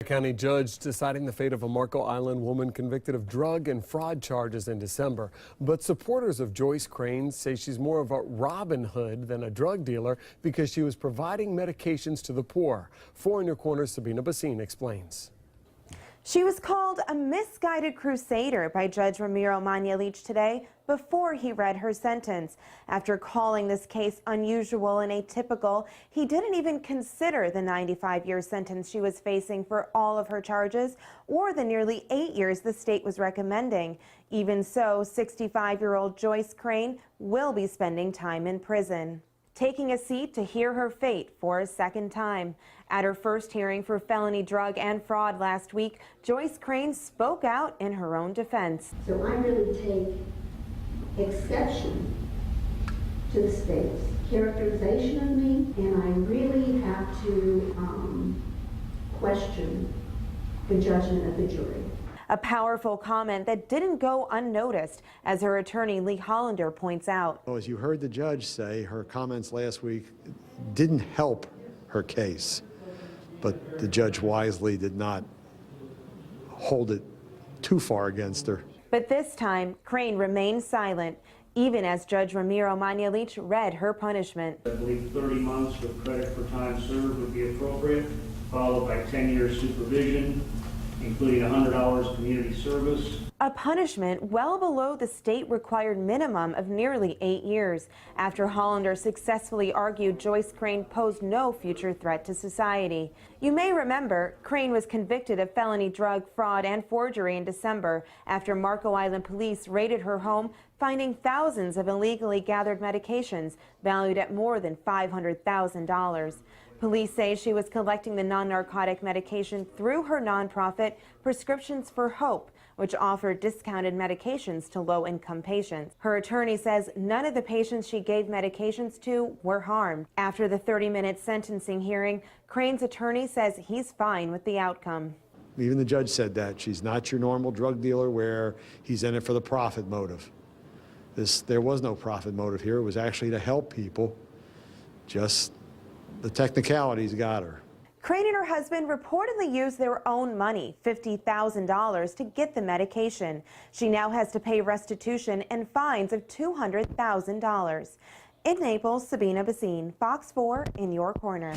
County judge deciding the fate of a Marco Island woman convicted of drug and fraud charges in December. But supporters of Joyce Crain say she's more of a Robin Hood than a drug dealer because she was providing medications to the poor. 4 in Your Corner, Sabina Basine explains. She was called a misguided crusader by Judge Ramiro Mañalich today before he read her sentence. After calling this case unusual and atypical, he didn't even consider the 95-year sentence she was facing for all of her charges or the nearly 8 years the state was recommending. Even so, 65-year-old Joyce Crain will be spending time in prison, taking a seat to hear her fate for a second time. At her first hearing for felony drug and fraud last week, Joyce Crain spoke out in her own defense. So I really take exception to the state's characterization of me, and I really have to question the judgment of the jury. A powerful comment that didn't go unnoticed, as her attorney Lee Hollander points out. Well, as you heard the judge say, her comments last week didn't help her case, but the judge wisely did not hold it too far against her. But this time, Crain remained silent, even as Judge Ramiro Mañalich read her punishment. I believe 30 months with credit for time served would be appropriate, followed by 10 years supervision, including 100 hours community service. A punishment well below the state-required minimum of nearly 8 years, after Hollander successfully argued Joyce Crain posed no future threat to society. You may remember, Crain was convicted of felony drug, fraud, and forgery in December after Marco Island police raided her home, finding thousands of illegally gathered medications valued at more than $500,000. Police say she was collecting the non-narcotic medication through her nonprofit, Prescriptions for Hope, which offered discounted medications to low-income patients. Her attorney says none of the patients she gave medications to were harmed. After the 30-minute sentencing hearing, Crain's attorney says he's fine with the outcome. Even the judge said that. She's not your normal drug dealer where he's in it for the profit motive. There was no profit motive here. It was actually to help people. Just the technicalities got her. Crain and her husband reportedly used their own money, $50,000, to get the medication. She now has to pay restitution and fines of $200,000. In Naples, Sabina Basine, Fox 4 in Your Corner.